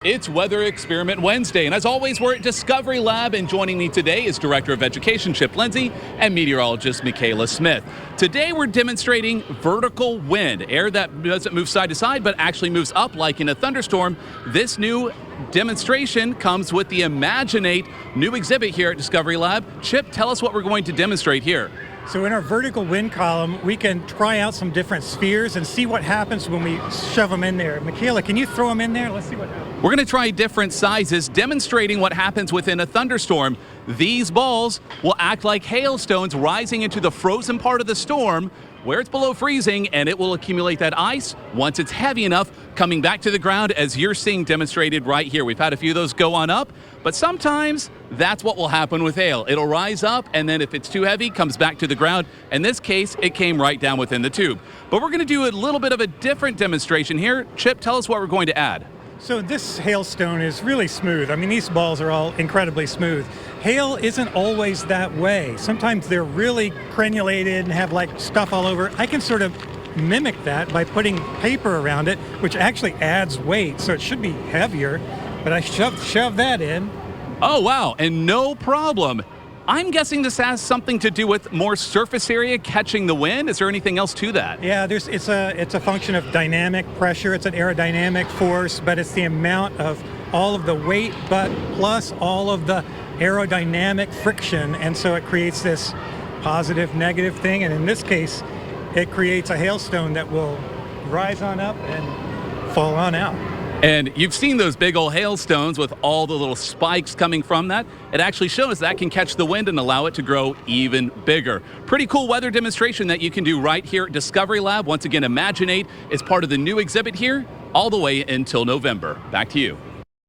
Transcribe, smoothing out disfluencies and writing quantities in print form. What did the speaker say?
It's Weather Experiment Wednesday, and as always, we're at Discovery Lab, and joining me today is Director of Education Chip Lindsay and meteorologist Michaela Smith. Today, we're demonstrating vertical wind, air that doesn't move side to side, but actually moves up like in a thunderstorm. This new demonstration comes with the Imaginate new exhibit here at Discovery Lab. Chip, tell us what we're going to demonstrate here. So in our vertical wind column, we can try out some different spheres and see what happens when we shove them in there. Michaela, can you throw them in there? Let's see what happens. We're going to try different sizes, demonstrating what happens within a thunderstorm. These balls will act like hailstones rising into the frozen part of the storm, where it's below freezing, and it will accumulate that ice once it's heavy enough, coming back to the ground as you're seeing demonstrated right here. We've had a few of those go on up, but sometimes that's what will happen with hail. It'll rise up, and then if it's too heavy, comes back to the ground. In this case, it came right down within the tube. But we're going to do a little bit of a different demonstration here. Chip, tell us what we're going to add. So this hailstone is really smooth. I mean, these balls are all incredibly smooth. Hail isn't always that way. Sometimes they're really crenulated and have like stuff all over. I can sort of mimic that by putting paper around it, which actually adds weight, so it should be heavier. But I shove that in. Oh, wow, and no problem. I'm guessing this has something to do with more surface area catching the wind. Is there anything else to that? Yeah, it's a function of dynamic pressure. It's an aerodynamic force, but it's the amount of all of the weight, but plus all of the aerodynamic friction, and so it creates this positive, negative thing. And in this case, it creates a hailstone that will rise on up and fall on out. And you've seen those big old hailstones with all the little spikes coming from that. It actually shows that can catch the wind and allow it to grow even bigger. Pretty cool weather demonstration that you can do right here at Discovery Lab. Once again, Imaginate is part of the new exhibit here all the way until November. Back to you.